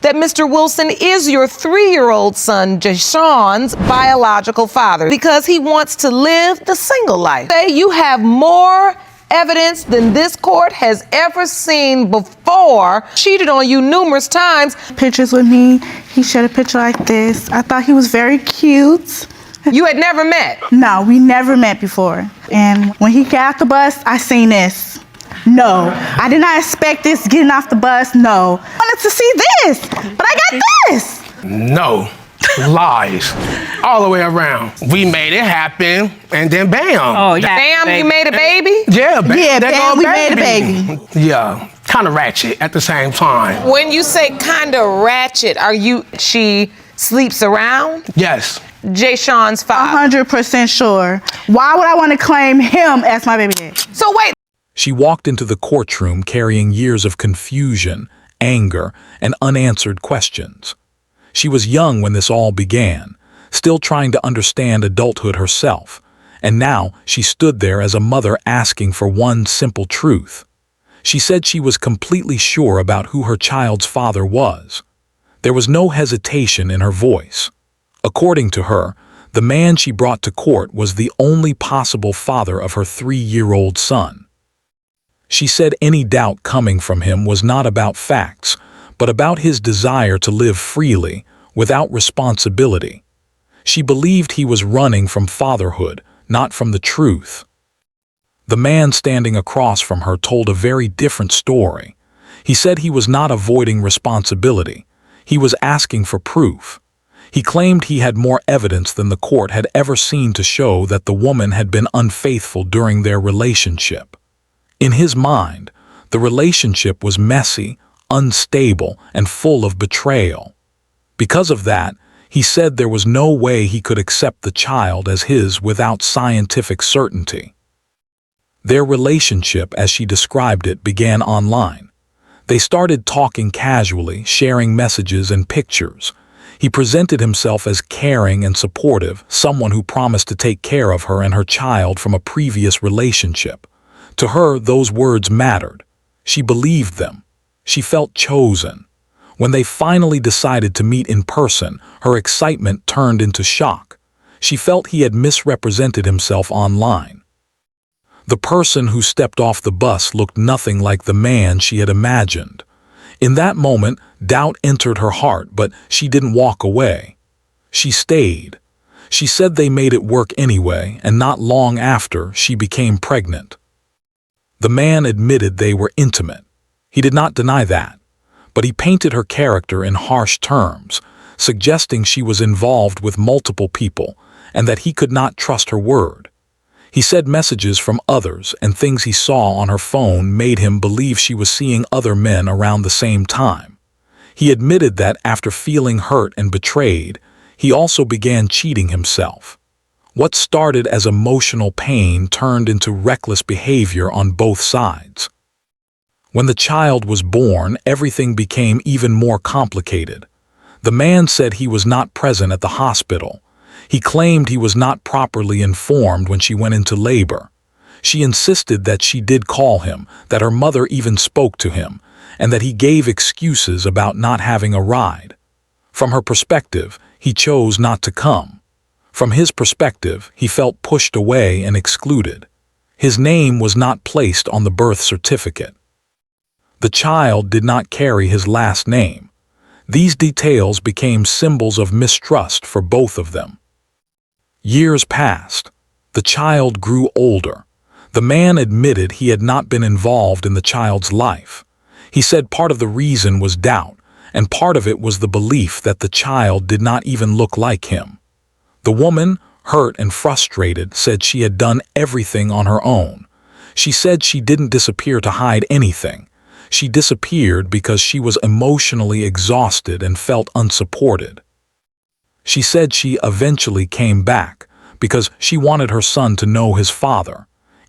that Mr. Wilson is your 3-year-old son, Jashawn's biological father, because he wants to live the single life. Say you have more evidence than this court has ever seen before. Cheated on you numerous times. Pictures with me. He shared a picture like this. I thought he was very cute. You had never met? No, we never met before. And when he got off the bus, I seen this. No, I did not expect this getting off the bus. No. I wanted to see this, but I got this. No. Lies. All the way around. We made it happen, and then bam. Oh, yeah. Bam, you made a baby? Yeah, bam. Yeah, bam, we made a baby. Yeah, kind of ratchet at the same time. When you say kind of ratchet, she sleeps around? Yes. Jashawn's father? 100% sure. Why would I want to claim him as my baby daddy? So wait. She walked into the courtroom carrying years of confusion, anger, and unanswered questions. She was young when this all began, still trying to understand adulthood herself, and now she stood there as a mother asking for one simple truth. She said she was completely sure about who her child's father was. There was no hesitation in her voice. According to her, the man she brought to court was the only possible father of her 3-year-old son. She said any doubt coming from him was not about facts, but about his desire to live freely, without responsibility. She believed he was running from fatherhood, not from the truth. The man standing across from her told a very different story. He said he was not avoiding responsibility. He was asking for proof. He claimed he had more evidence than the court had ever seen to show that the woman had been unfaithful during their relationship. In his mind, the relationship was messy, unstable, and full of betrayal. Because of that, he said there was no way he could accept the child as his without scientific certainty. Their relationship, as she described it, began online. They started talking casually, sharing messages and pictures. He presented himself as caring and supportive, someone who promised to take care of her and her child from a previous relationship. To her, those words mattered. She believed them. She felt chosen. When they finally decided to meet in person, her excitement turned into shock. She felt he had misrepresented himself online. The person who stepped off the bus looked nothing like the man she had imagined. In that moment, doubt entered her heart, but she didn't walk away. She stayed. She said they made it work anyway, and not long after, she became pregnant. The man admitted they were intimate. He did not deny that, but he painted her character in harsh terms, suggesting she was involved with multiple people and that he could not trust her word. He said messages from others and things he saw on her phone made him believe she was seeing other men around the same time. He admitted that after feeling hurt and betrayed, he also began cheating himself. What started as emotional pain turned into reckless behavior on both sides. When the child was born, everything became even more complicated. The man said he was not present at the hospital. He claimed he was not properly informed when she went into labor. She insisted that she did call him, that her mother even spoke to him, and that he gave excuses about not having a ride. From her perspective, he chose not to come. From his perspective, he felt pushed away and excluded. His name was not placed on the birth certificate. The child did not carry his last name. These details became symbols of mistrust for both of them. Years passed. The child grew older. The man admitted he had not been involved in the child's life. He said part of the reason was doubt, and part of it was the belief that the child did not even look like him. The woman, hurt and frustrated, said she had done everything on her own. She said she didn't disappear to hide anything. She disappeared because she was emotionally exhausted and felt unsupported. She said she eventually came back because she wanted her son to know his father,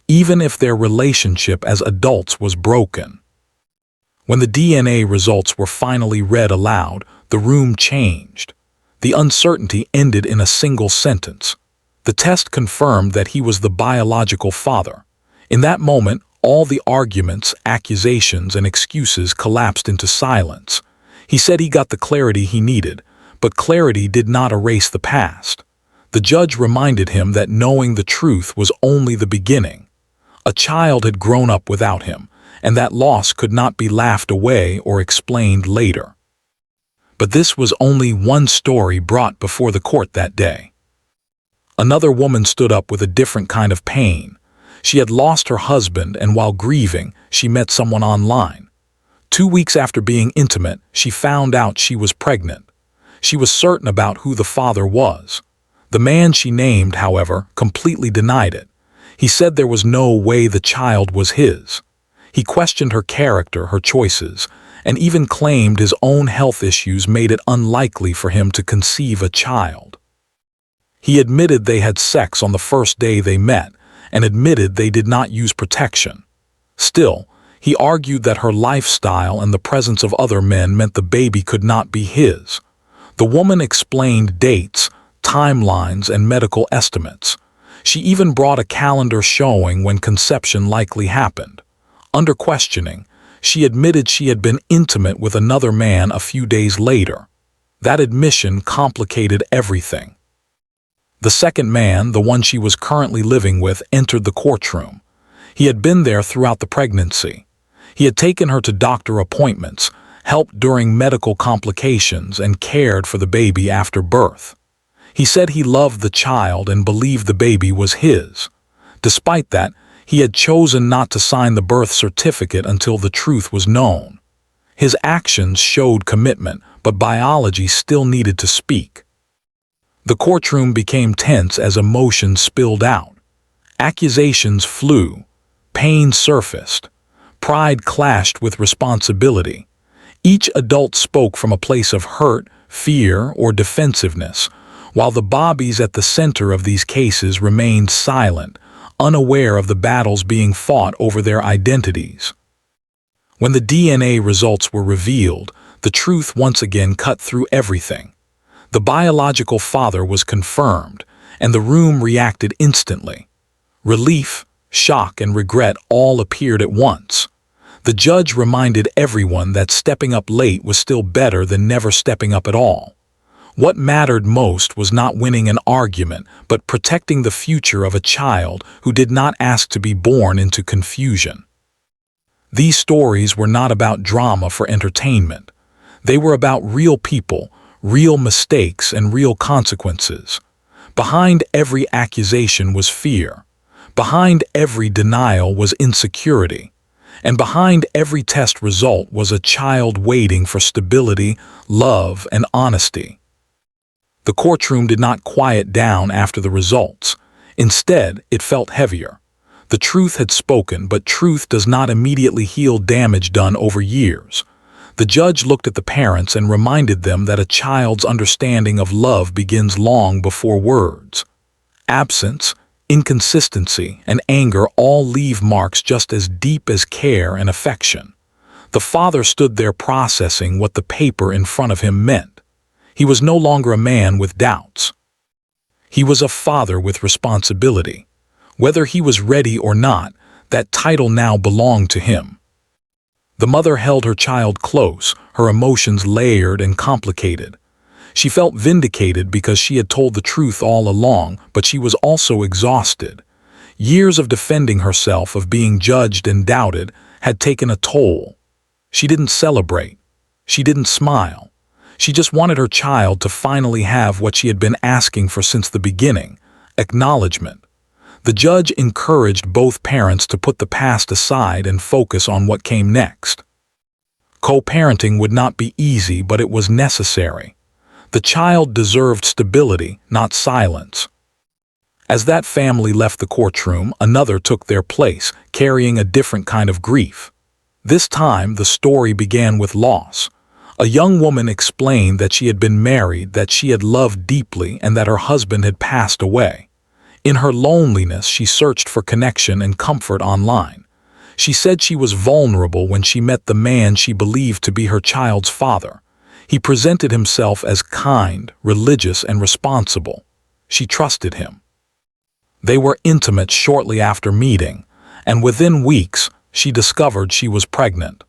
even if their relationship as adults was broken. When the DNA results were finally read aloud, the room changed. The uncertainty ended in a single sentence. The test confirmed that he was the biological father. In that moment, all the arguments, accusations, and excuses collapsed into silence. He said he got the clarity he needed, but clarity did not erase the past. The judge reminded him that knowing the truth was only the beginning. A child had grown up without him, and that loss could not be laughed away or explained later. But this was only one story brought before the court that day. Another woman stood up with a different kind of pain. She had lost her husband, and while grieving, she met someone online. 2 weeks after being intimate, she found out she was pregnant. She was certain about who the father was. The man she named, however, completely denied it. He said there was no way the child was his. He questioned her character, her choices, and even claimed his own health issues made it unlikely for him to conceive a child. He admitted they had sex on the first day they met, and admitted they did not use protection. Still, he argued that her lifestyle and the presence of other men meant the baby could not be his. The woman explained dates, timelines, and medical estimates. She even brought a calendar showing when conception likely happened. Under questioning, she admitted she had been intimate with another man a few days later. That admission complicated everything. The second man, the one she was currently living with, entered the courtroom. He had been there throughout the pregnancy. He had taken her to doctor appointments, helped during medical complications, and cared for the baby after birth. He said he loved the child and believed the baby was his. Despite that, he had chosen not to sign the birth certificate until the truth was known. His actions showed commitment, but biology still needed to speak. The courtroom became tense as emotions spilled out. Accusations flew. Pain surfaced. Pride clashed with responsibility. Each adult spoke from a place of hurt, fear, or defensiveness, while the Bobbies at the center of these cases remained silent, unaware of the battles being fought over their identities. When the DNA results were revealed, the truth once again cut through everything. The biological father was confirmed, and the room reacted instantly. Relief, shock, and regret all appeared at once. The judge reminded everyone that stepping up late was still better than never stepping up at all. What mattered most was not winning an argument, but protecting the future of a child who did not ask to be born into confusion. These stories were not about drama for entertainment. They were about real people, real mistakes, and real consequences. Behind every accusation was fear. Behind every denial was insecurity. And behind every test result was a child waiting for stability, love, and honesty. The courtroom did not quiet down after the results. Instead, it felt heavier. The truth had spoken, but truth does not immediately heal damage done over years. The judge looked at the parents and reminded them that a child's understanding of love begins long before words. Absence, inconsistency, and anger all leave marks just as deep as care and affection. The father stood there processing what the paper in front of him meant. He was no longer a man with doubts. He was a father with responsibility. Whether he was ready or not, that title now belonged to him. The mother held her child close, her emotions layered and complicated. She felt vindicated because she had told the truth all along, but she was also exhausted. Years of defending herself, of being judged and doubted, had taken a toll. She didn't celebrate. She didn't smile. She just wanted her child to finally have what she had been asking for since the beginning: acknowledgement. The judge encouraged both parents to put the past aside and focus on what came next. Co-parenting would not be easy, but it was necessary. The child deserved stability, not silence. As that family left the courtroom, another took their place, carrying a different kind of grief. This time, the story began with loss. A young woman explained that she had been married, that she had loved deeply, and that her husband had passed away. In her loneliness, she searched for connection and comfort online. She said she was vulnerable when she met the man she believed to be her child's father. He presented himself as kind, religious, and responsible. She trusted him. They were intimate shortly after meeting, and within weeks, she discovered she was pregnant.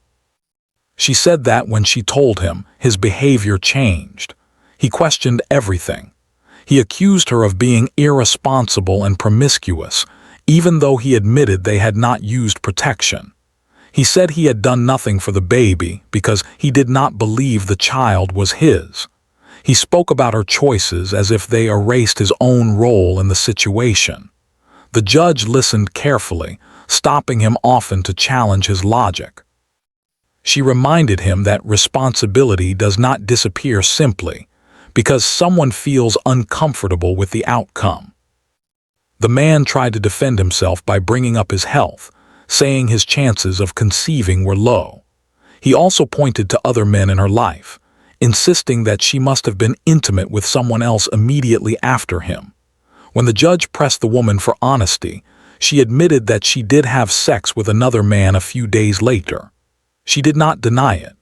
She said that when she told him, his behavior changed. He questioned everything. He accused her of being irresponsible and promiscuous, even though he admitted they had not used protection. He said he had done nothing for the baby because he did not believe the child was his. He spoke about her choices as if they erased his own role in the situation. The judge listened carefully, stopping him often to challenge his logic. She reminded him that responsibility does not disappear simply because someone feels uncomfortable with the outcome. The man tried to defend himself by bringing up his health, saying his chances of conceiving were low. He also pointed to other men in her life, insisting that she must have been intimate with someone else immediately after him. When the judge pressed the woman for honesty, she admitted that she did have sex with another man a few days later. She did not deny it.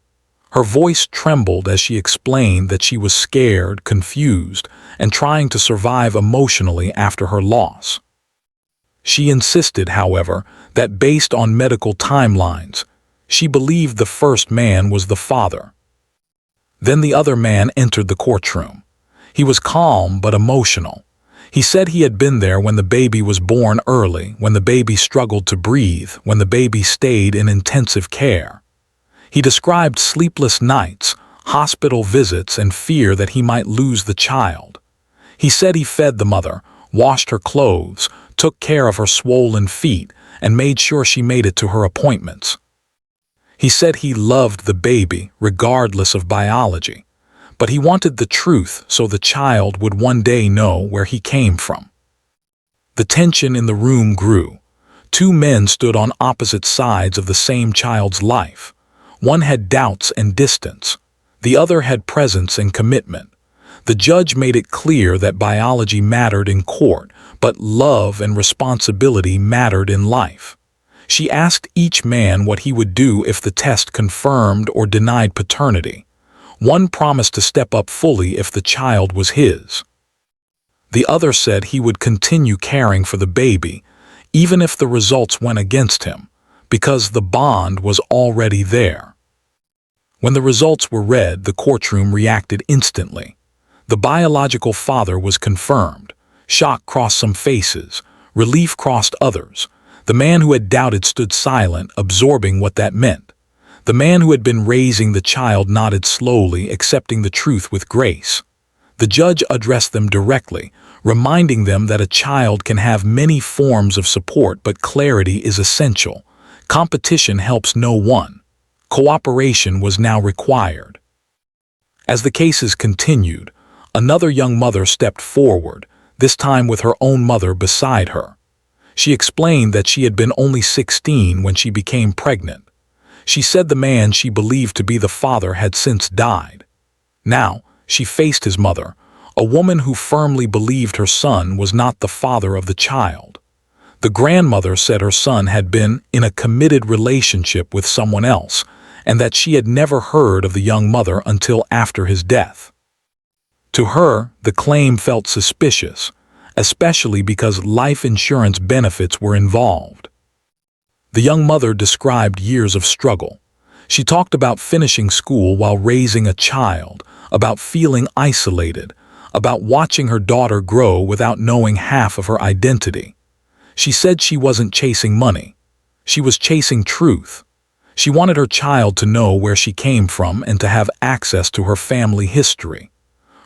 Her voice trembled as she explained that she was scared, confused, and trying to survive emotionally after her loss. She insisted, however, that based on medical timelines, she believed the first man was the father. Then the other man entered the courtroom. He was calm but emotional. He said he had been there when the baby was born early, when the baby struggled to breathe, when the baby stayed in intensive care. He described sleepless nights, hospital visits, and fear that he might lose the child. He said he fed the mother, washed her clothes, took care of her swollen feet, and made sure she made it to her appointments. He said he loved the baby, regardless of biology, but he wanted the truth so the child would one day know where he came from. The tension in the room grew. Two men stood on opposite sides of the same child's life. One had doubts and distance. The other had presence and commitment. The judge made it clear that biology mattered in court, but love and responsibility mattered in life. She asked each man what he would do if the test confirmed or denied paternity. One promised to step up fully if the child was his. The other said he would continue caring for the baby, even if the results went against him, because the bond was already there. When the results were read, the courtroom reacted instantly. The biological father was confirmed. Shock crossed some faces. Relief crossed others. The man who had doubted stood silent, absorbing what that meant. The man who had been raising the child nodded slowly, accepting the truth with grace. The judge addressed them directly, reminding them that a child can have many forms of support, but clarity is essential. Competition helps no one. Cooperation was now required. As the cases continued, another young mother stepped forward, this time with her own mother beside her. She explained that she had been only 16 when she became pregnant. She said the man she believed to be the father had since died. Now, she faced his mother, a woman who firmly believed her son was not the father of the child. The grandmother said her son had been in a committed relationship with someone else, and that she had never heard of the young mother until after his death. To her, the claim felt suspicious, especially because life insurance benefits were involved. The young mother described years of struggle. She talked about finishing school while raising a child, about feeling isolated, about watching her daughter grow without knowing half of her identity. She said she wasn't chasing money. She was chasing truth. She wanted her child to know where she came from and to have access to her family history.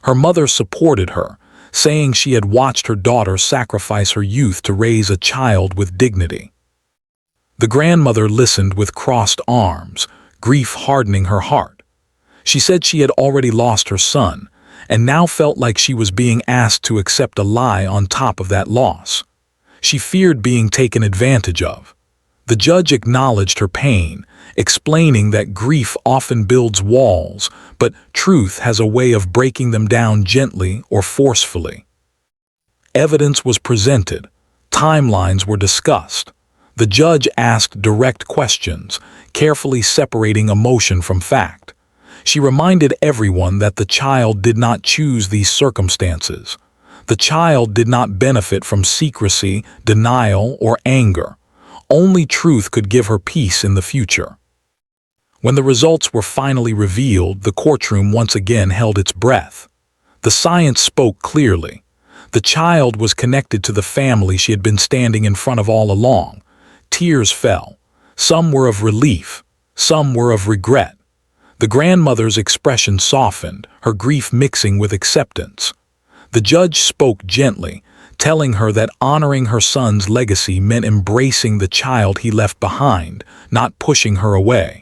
Her mother supported her, saying she had watched her daughter sacrifice her youth to raise a child with dignity. The grandmother listened with crossed arms, grief hardening her heart. She said she had already lost her son, and now felt like she was being asked to accept a lie on top of that loss. She feared being taken advantage of. The judge acknowledged her pain, explaining that grief often builds walls, but truth has a way of breaking them down gently or forcefully. Evidence was presented. Timelines were discussed. The judge asked direct questions, carefully separating emotion from fact. She reminded everyone that the child did not choose these circumstances. The child did not benefit from secrecy, denial, or anger. Only truth could give her peace in the future. When the results were finally revealed, the courtroom once again held its breath. The science spoke clearly. The child was connected to the family she had been standing in front of all along. Tears fell. Some were of relief, some were of regret. The grandmother's expression softened, her grief mixing with acceptance. The judge spoke gently, telling her that honoring her son's legacy meant embracing the child he left behind, not pushing her away.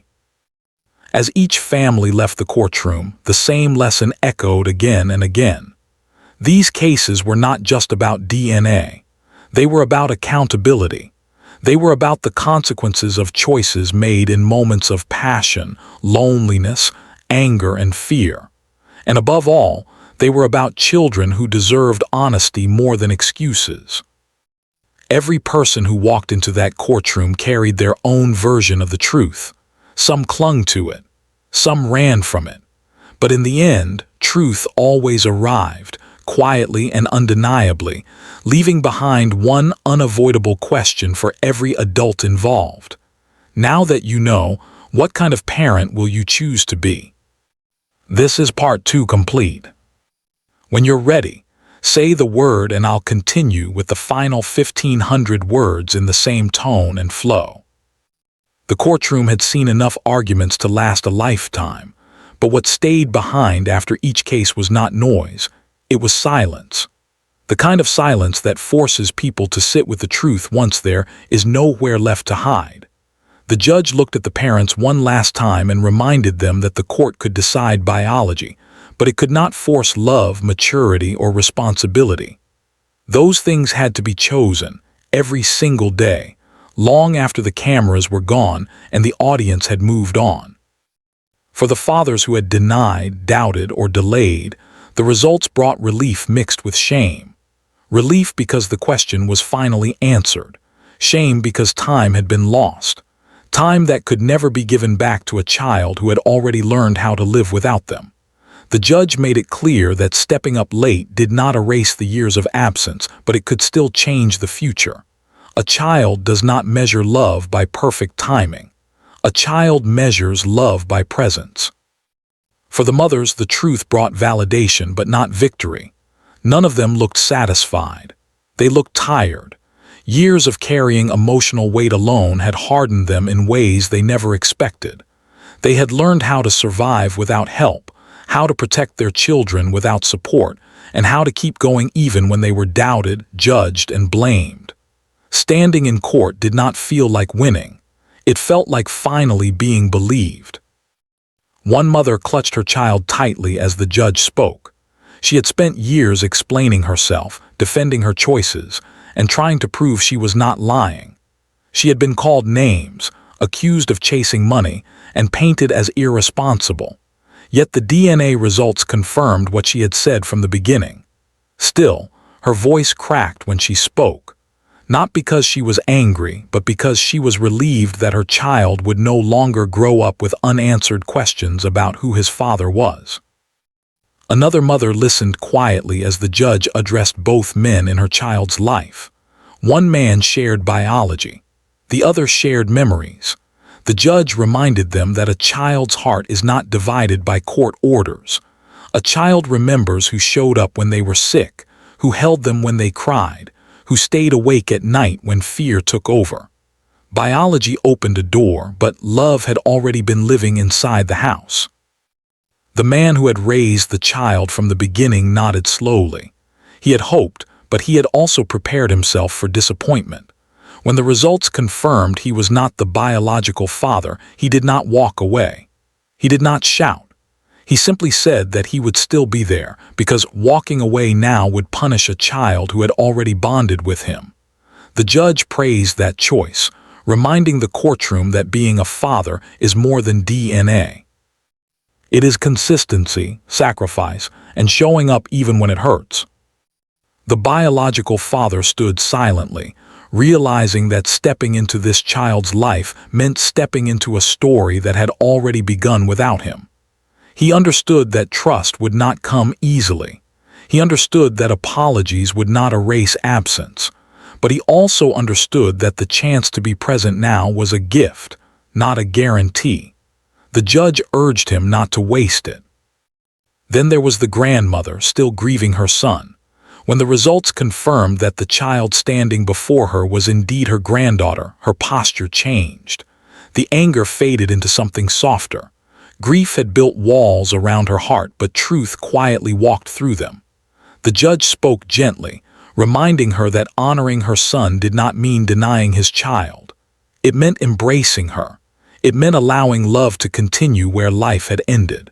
As each family left the courtroom, the same lesson echoed again and again. These cases were not just about DNA. They were about accountability. They were about the consequences of choices made in moments of passion, loneliness, anger, and fear. And above all, they were about children who deserved honesty more than excuses. Every person who walked into that courtroom carried their own version of the truth. Some clung to it, some ran from it. But in the end, truth always arrived, quietly and undeniably, leaving behind one unavoidable question for every adult involved. Now that you know, what kind of parent will you choose to be? This is part 2 complete. When you're ready, say the word and I'll continue with the final 1,500 words in the same tone and flow. The courtroom had seen enough arguments to last a lifetime, but what stayed behind after each case was not noise, it was silence. The kind of silence that forces people to sit with the truth once there is nowhere left to hide. The judge looked at the parents one last time and reminded them that the court could decide biology, but it could not force love, maturity, or responsibility. Those things had to be chosen every single day, long after the cameras were gone and the audience had moved on. For the fathers who had denied, doubted, or delayed, the results brought relief mixed with shame. Relief because the question was finally answered. Shame because time had been lost. Time that could never be given back to a child who had already learned how to live without them. The judge made it clear that stepping up late did not erase the years of absence, but it could still change the future. A child does not measure love by perfect timing. A child measures love by presence. For the mothers, the truth brought validation but not victory. None of them looked satisfied. They looked tired. Years of carrying emotional weight alone had hardened them in ways they never expected. They had learned how to survive without help, how to protect their children without support, and how to keep going even when they were doubted, judged, and blamed. Standing in court did not feel like winning. It felt like finally being believed. One mother clutched her child tightly as the judge spoke. She had spent years explaining herself, defending her choices, and trying to prove she was not lying. She had been called names, accused of chasing money, and painted as irresponsible. Yet the DNA results confirmed what she had said from the beginning. Still, her voice cracked when she spoke. Not because she was angry, but because she was relieved that her child would no longer grow up with unanswered questions about who his father was. Another mother listened quietly as the judge addressed both men in her child's life. One man shared biology. The other shared memories. The judge reminded them that a child's heart is not divided by court orders. A child remembers who showed up when they were sick, who held them when they cried, who stayed awake at night when fear took over. Biology opened a door, but love had already been living inside the house. The man who had raised the child from the beginning nodded slowly. He had hoped, but he had also prepared himself for disappointment. When the results confirmed he was not the biological father, he did not walk away. He did not shout. He simply said that he would still be there, because walking away now would punish a child who had already bonded with him. The judge praised that choice, reminding the courtroom that being a father is more than DNA. It is consistency, sacrifice, and showing up even when it hurts. The biological father stood silently, realizing that stepping into this child's life meant stepping into a story that had already begun without him. He understood that trust would not come easily. He understood that apologies would not erase absence. But he also understood that the chance to be present now was a gift, not a guarantee. The judge urged him not to waste it. Then there was the grandmother, still grieving her son. When the results confirmed that the child standing before her was indeed her granddaughter, her posture changed. The anger faded into something softer. Grief had built walls around her heart, but truth quietly walked through them. The judge spoke gently, reminding her that honoring her son did not mean denying his child. It meant embracing her. It meant allowing love to continue where life had ended.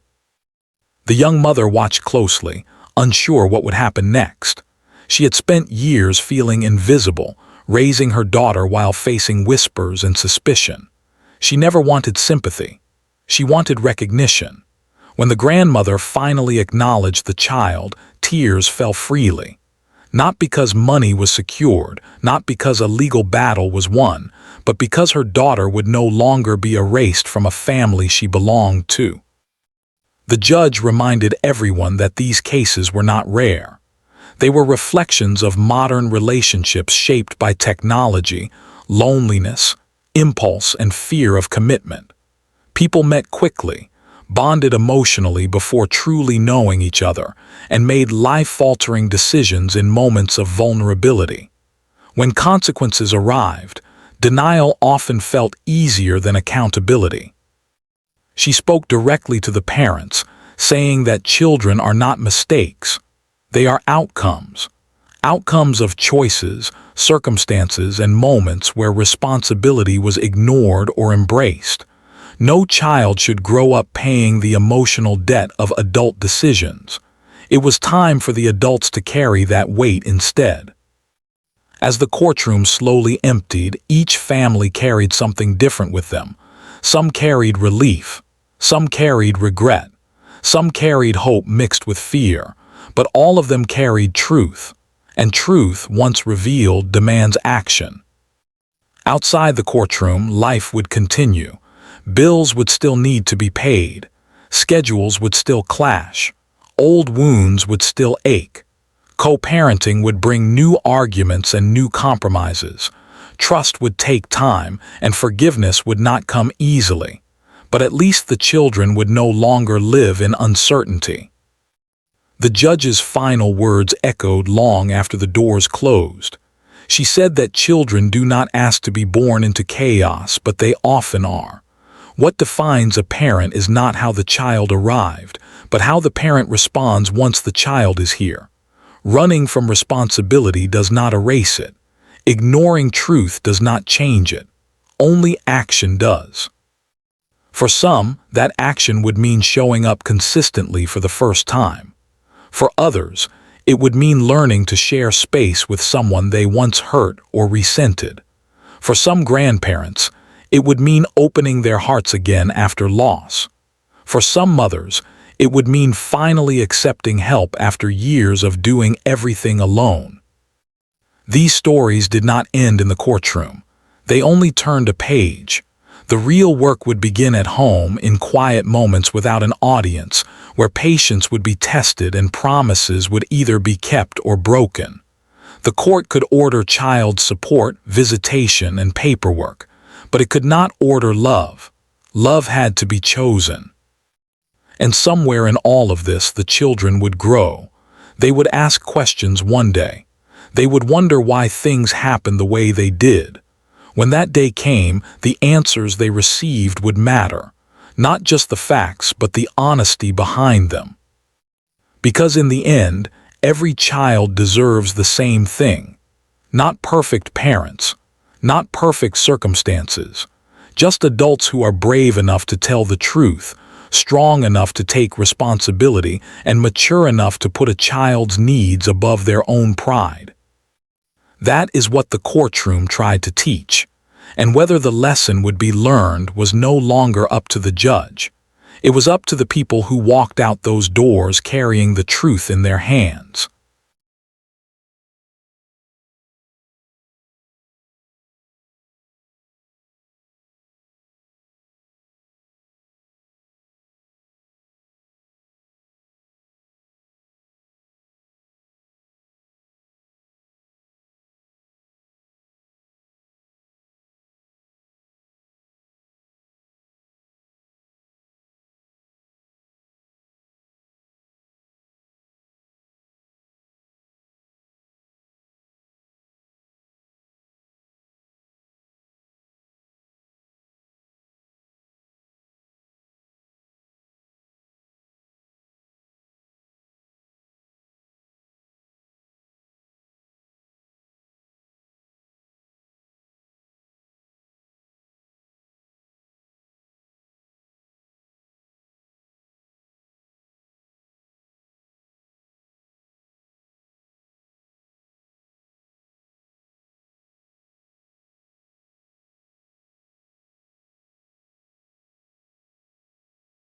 The young mother watched closely, unsure what would happen next. She had spent years feeling invisible, raising her daughter while facing whispers and suspicion. She never wanted sympathy. She wanted recognition. When the grandmother finally acknowledged the child, tears fell freely. Not because money was secured, not because a legal battle was won, but because her daughter would no longer be erased from a family she belonged to. The judge reminded everyone that these cases were not rare. They were reflections of modern relationships shaped by technology, loneliness, impulse, and fear of commitment. People met quickly, bonded emotionally before truly knowing each other, and made life-altering decisions in moments of vulnerability. When consequences arrived, denial often felt easier than accountability. She spoke directly to the parents, saying that children are not mistakes. They are outcomes. Outcomes of choices, circumstances, and moments where responsibility was ignored or embraced. No child should grow up paying the emotional debt of adult decisions. It was time for the adults to carry that weight instead. As the courtroom slowly emptied, each family carried something different with them. Some carried relief. Some carried regret. Some carried hope mixed with fear. But all of them carried truth. And truth, once revealed, demands action. Outside the courtroom, life would continue. Bills would still need to be paid. Schedules would still clash. Old wounds would still ache. Co-parenting would bring new arguments and new compromises. Trust would take time, and forgiveness would not come easily. But at least the children would no longer live in uncertainty. The judge's final words echoed long after the doors closed. She said that children do not ask to be born into chaos, but they often are. What defines a parent is not how the child arrived, but how the parent responds once the child is here. Running from responsibility does not erase it. Ignoring truth does not change it. Only action does. For some, that action would mean showing up consistently for the first time. For others, it would mean learning to share space with someone they once hurt or resented. For some grandparents, it would mean opening their hearts again after loss. For some mothers, it would mean finally accepting help after years of doing everything alone. These stories did not end in the courtroom. They only turned a page. The real work would begin at home, in quiet moments without an audience, where patience would be tested and promises would either be kept or broken. The court could order child support, visitation, and paperwork, but it could not order love. Love had to be chosen. And somewhere in all of this, the children would grow. They would ask questions one day. They would wonder why things happened the way they did. When that day came, the answers they received would matter. Not just the facts, but the honesty behind them. Because in the end, every child deserves the same thing. Not perfect parents. Not perfect circumstances. Just adults who are brave enough to tell the truth, strong enough to take responsibility, and mature enough to put a child's needs above their own pride. That is what the courtroom tried to teach, and whether the lesson would be learned was no longer up to the judge. It was up to the people who walked out those doors carrying the truth in their hands.